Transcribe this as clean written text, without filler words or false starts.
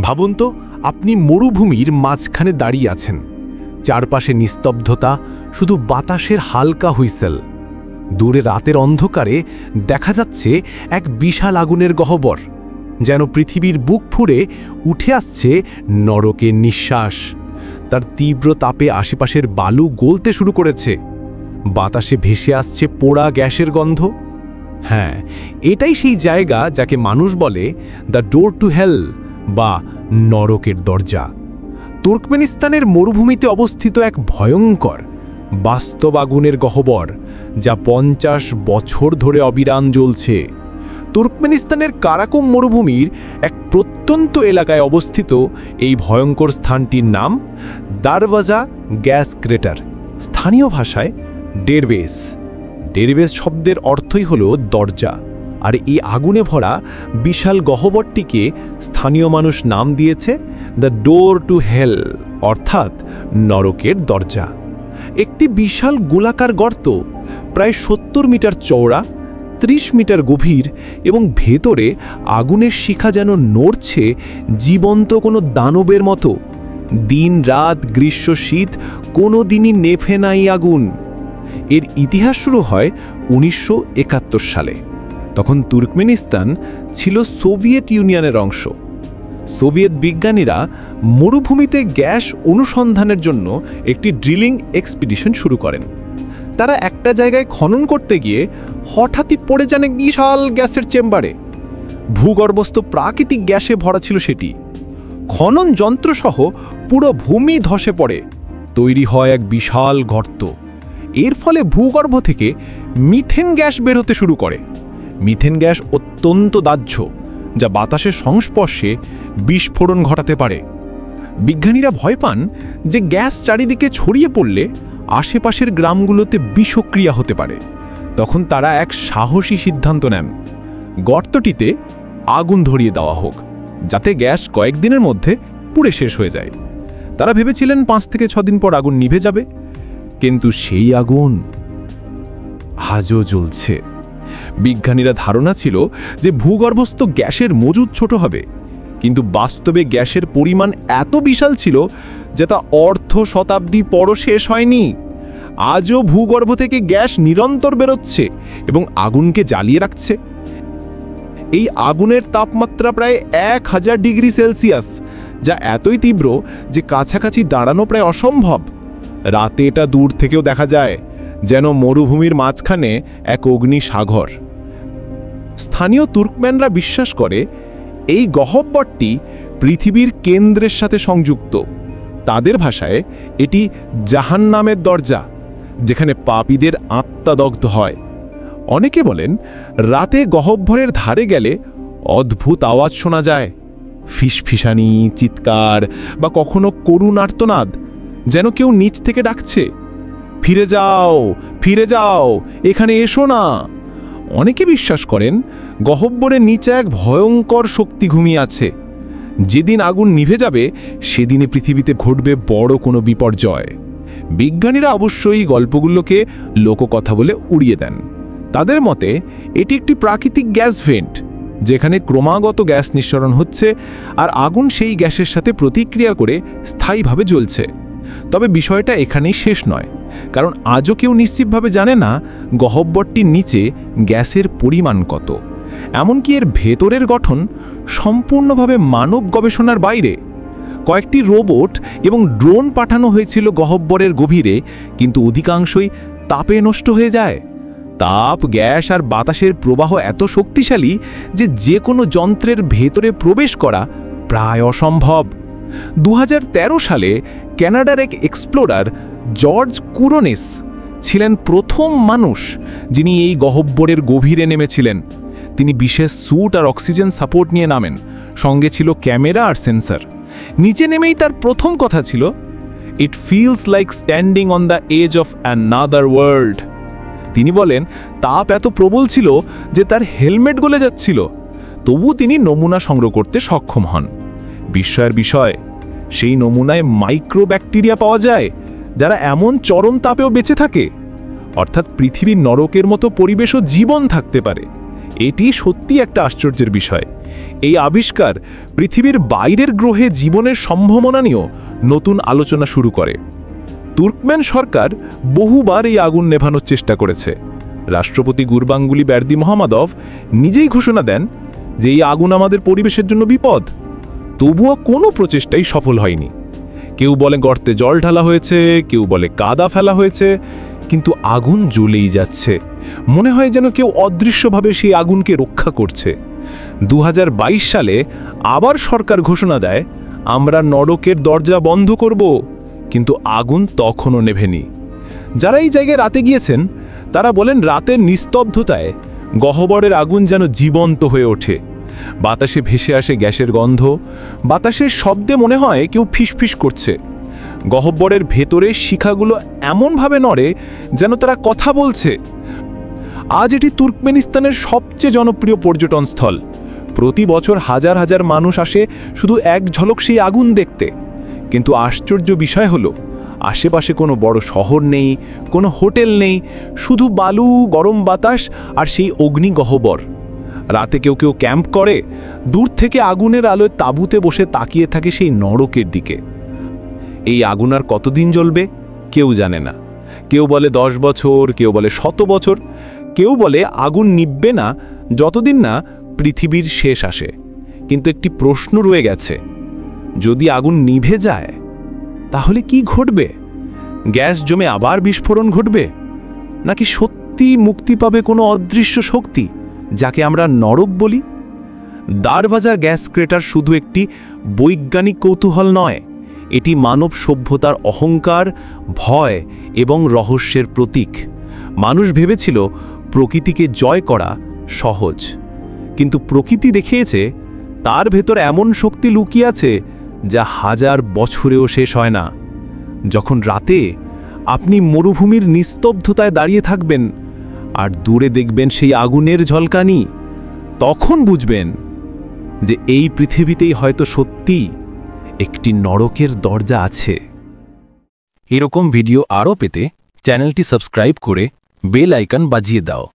ভাবুন তো, আপনি মরুভূমির মাঝখানে দাঁড়িয়ে আছেন। চারপাশে নিস্তব্ধতা, শুধু বাতাসের হালকা হুইসেল। দূরে রাতের অন্ধকারে দেখা যাচ্ছে এক বিশাল আগুনের গহ্বর, যেন পৃথিবীর বুক ফুঁড়ে উঠে আসছে নরকের নিঃশ্বাস। তার তীব্র তাপে আশেপাশের বালু গলতে শুরু করেছে। বাতাসে ভেসে আসছে পোড়া গ্যাসের গন্ধ। হ্যাঁ, এটাই সেই জায়গা যাকে মানুষ বলে দ্য ডোর টু হেল বা নরকের দরজা। তুর্কমেনিস্তানের মরুভূমিতে অবস্থিত এক ভয়ঙ্কর বাস্তব আগুনের গহ্বর, যা 50 বছর ধরে অবিরাম জ্বলছে। তুর্কমেনিস্তানের কারাকুম মরুভূমির এক প্রত্যন্ত এলাকায় অবস্থিত এই ভয়ঙ্কর স্থানটির নাম দারওয়াজা গ্যাস ক্রেটার, স্থানীয় ভাষায় ডেরবেস। ডেরবেস শব্দের অর্থই হলো দরজা, আর এই আগুনে ভরা বিশাল গহ্বরটিকে স্থানীয় মানুষ নাম দিয়েছে দ্য ডোর টু হেল, অর্থাৎ নরকের দরজা। একটি বিশাল গোলাকার গর্ত, প্রায় 70 মিটার চওড়া, 30 মিটার গভীর, এবং ভেতরে আগুনের শিখা যেন নড়ছে জীবন্ত কোনো দানবের মতো। দিন রাত, গ্রীষ্ম শীত, কোনো দিনই নেভে নাই আগুন। এর ইতিহাস শুরু হয় 1971 সালে। তখন তুর্কমেনিস্তান ছিল সোভিয়েত ইউনিয়নের অংশ। সোভিয়েত বিজ্ঞানীরা মরুভূমিতে গ্যাস অনুসন্ধানের জন্য একটি ড্রিলিং এক্সপিডিশন শুরু করেন। তারা একটা জায়গায় খনন করতে গিয়ে হঠাৎই পড়ে যান এক বিশাল গ্যাসের চেম্বারে। ভূগর্ভস্থ প্রাকৃতিক গ্যাসে ভরা ছিল সেটি। খনন যন্ত্রসহ পুরো ভূমি ধসে পড়ে, তৈরি হয় এক বিশাল গর্ত। এর ফলে ভূগর্ভ থেকে মিথেন গ্যাস বের হতে শুরু করে। মিথেন গ্যাস অত্যন্ত দাহ্য, যা বাতাসের সংস্পর্শে বিস্ফোরণ ঘটাতে পারে। বিজ্ঞানীরা ভয় পান যে গ্যাস চারিদিকে ছড়িয়ে পড়লে আশেপাশের গ্রামগুলোতে বিষক্রিয়া হতে পারে। তখন তারা এক সাহসী সিদ্ধান্ত নেন, গর্তটিতে আগুন ধরিয়ে দেওয়া হোক, যাতে গ্যাস কয়েকদিনের মধ্যে পুড়ে শেষ হয়ে যায়। তারা ভেবেছিলেন 5 থেকে 6 দিন পর আগুন নিভে যাবে, কিন্তু সেই আগুন আজও জ্বলছে। বিজ্ঞানীরা ধারণা ছিল যে ভূগর্ভস্থ গ্যাসের মজুদ ছোট হবে, কিন্তু বাস্তবে গ্যাসের পরিমাণ এত বিশাল ছিল যে তা শতাব্দী পরও শেষ হয়নি। আজও ভূগর্ভ থেকে গ্যাস নিরন্তর বেরোচ্ছে এবং আগুনকে জ্বালিয়ে রাখছে। এই আগুনের তাপমাত্রা প্রায় 1000 ডিগ্রি সেলসিয়াস, যা এতই তীব্র যে কাছাকাছি দাঁড়ানো প্রায় অসম্ভব। রাতে এটা দূর থেকেও দেখা যায়, যেন মরুভূমির মাঝখানে এক অগ্নিসাগর। স্থানীয় তুর্কম্যানরা বিশ্বাস করে এই গহ্বরটি পৃথিবীর কেন্দ্রের সাথে সংযুক্ত। তাদের ভাষায় এটি জাহান্নামের দরজা, যেখানে পাপীদের আত্মা দগ্ধ হয়। অনেকে বলেন রাতে গহ্বরের ধারে গেলে অদ্ভুত আওয়াজ শোনা যায়, ফিসফিসানি, চিৎকার বা কখনো করুণ আর্তনাদ, যেন কেউ নিচ থেকে ডাকছে, ফিরে যাও, ফিরে যাও, এখানে এসো না। অনেকে বিশ্বাস করেন গহ্বরের নিচে এক ভয়ঙ্কর শক্তি ঘুমিয়ে আছে। যেদিন আগুন নিভে যাবে সেদিনে পৃথিবীতে ঘটবে বড় কোনো বিপর্যয়। বিজ্ঞানীরা অবশ্যই গল্পগুলোকে লোককথা বলে উড়িয়ে দেন। তাদের মতে এটি একটি প্রাকৃতিক গ্যাস ভেন্ট, যেখানে ক্রমাগত গ্যাস নিঃসরণ হচ্ছে আর আগুন সেই গ্যাসের সাথে প্রতিক্রিয়া করে স্থায়ীভাবে জ্বলছে। তবে বিষয়টা এখানেই শেষ নয়, কারণ আজও কেউ নিশ্চিতভাবে জানে না গহ্বরটির নিচে গ্যাসের পরিমাণ কত। এমনকি এর ভেতরের গঠন সম্পূর্ণভাবে মানব গবেষণার বাইরে। কয়েকটি রোবট এবং ড্রোন পাঠানো হয়েছিল গহ্বরের গভীরে, কিন্তু অধিকাংশই তাপে নষ্ট হয়ে যায়। তাপ, গ্যাস আর বাতাসের প্রবাহ এত শক্তিশালী যে কোনো যন্ত্রের ভেতরে প্রবেশ করা প্রায় অসম্ভব। 2013 সালে কানাডার এক এক্সপ্লোরার জর্জ কুরোনেস ছিলেন প্রথম মানুষ যিনি এই গহ্বরের গভীরে নেমেছিলেন। তিনি বিশেষ স্যুট আর অক্সিজেন সাপোর্ট নিয়ে নামেন, সঙ্গে ছিল ক্যামেরা আর সেন্সর। নিচে নেমেই তার প্রথম কথা ছিল, it feels like standing on the edge of another world. তিনি বলেন তাপ এত প্রবল ছিল যে তার হেলমেট গলে যাচ্ছিল, তবু তিনি নমুনা সংগ্রহ করতে সক্ষম হন। বিস্ময়ের বিষয়, সেই নমুনায় মাইক্রোব্যাকটেরিয়া পাওয়া যায় যারা এমন চরম তাপেও বেঁচে থাকে। অর্থাৎ পৃথিবীর নরকের মতো পরিবেশও জীবন থাকতে পারে। এটি সত্যি একটা আশ্চর্যের বিষয়। এই আবিষ্কার পৃথিবীর বাইরের গ্রহে জীবনের সম্ভাবনা নিয়েও নতুন আলোচনা শুরু করে। তুর্কমেন সরকার বহুবার এই আগুন নেভানোর চেষ্টা করেছে। রাষ্ট্রপতি গুরবাঙ্গুলি বের্দিমুহামদভ নিজেই ঘোষণা দেন যে এই আগুন আমাদের পরিবেশের জন্য বিপদ। তবুও কোনো প্রচেষ্টাই সফল হয়নি। কেউ বলে গর্তে জল ঢালা হয়েছে, কেউ বলে কাদা ফেলা হয়েছে, কিন্তু আগুন জ্বলেই যাচ্ছে। মনে হয় যেন কেউ অদৃশ্যভাবে সেই আগুনকে রক্ষা করছে। 2022 সালে আবার সরকার ঘোষণা দেয়, আমরা নরকের দরজা বন্ধ করব, কিন্তু আগুন তখনও নেভেনি। যারা এই জায়গায় রাতে গিয়েছেন তারা বলেন রাতের নিস্তব্ধতায় গহ্বরের আগুন যেন জীবন্ত হয়ে ওঠে। বাতাসে ভেসে আসে গ্যাসের গন্ধ, বাতাসের শব্দে মনে হয় কেউ ফিসফিস করছে। গহ্বরের ভেতরে শিখাগুলো এমনভাবে নড়ে যেন তারা কথা বলছে। আজ এটি তুর্কমেনিস্তানের সবচেয়ে জনপ্রিয় পর্যটন স্থল। প্রতি বছর হাজার হাজার মানুষ আসে শুধু এক ঝলক সেই আগুন দেখতে। কিন্তু আশ্চর্য বিষয় হলো, আশেপাশে কোনো বড় শহর নেই, কোনো হোটেল নেই, শুধু বালু, গরম বাতাস আর সেই অগ্নি গহ্বর। রাতে কেউ কেউ ক্যাম্প করে, দূর থেকে আগুনের আলোয় তাঁবুতে বসে তাকিয়ে থাকে সেই নরকের দিকে। এই আগুন আর কতদিন জ্বলবে কেউ জানে না। কেউ বলে 10 বছর, কেউ বলে 100 বছর, কেউ বলে আগুন নিভবে না যতদিন না পৃথিবীর শেষ আসে। কিন্তু একটি প্রশ্ন রয়ে গেছে, যদি আগুন নিভে যায় তাহলে কি ঘটবে? গ্যাস জমে আবার বিস্ফোরণ ঘটবে, নাকি সত্যি মুক্তি পাবে কোনো অদৃশ্য শক্তি যাকে আমরা নরক বলি? দারভাজা গ্যাস ক্রেটার শুধু একটি বৈজ্ঞানিক কৌতূহল নয়, এটি মানব সভ্যতার অহংকার, ভয় এবং রহস্যের প্রতীক। মানুষ ভেবেছিল প্রকৃতিকে জয় করা সহজ, কিন্তু প্রকৃতি দেখিয়েছে তার ভেতর এমন শক্তি লুকিয়ে আছে যা হাজার বছরেও শেষ হয় না। যখন রাতে আপনি মরুভূমির নিস্তব্ধতায় দাঁড়িয়ে থাকবেন আর দূরে দেখবেন সেই আগুনের ঝলকানি, তখন বুঝবেন যে এই পৃথিবীতেই হয়তো সত্যি একটি নরকের দরজা আছে। এরকম ভিডিও আরও পেতে চ্যানেলটি সাবস্ক্রাইব করে বেল আইকন বাজিয়ে দাও।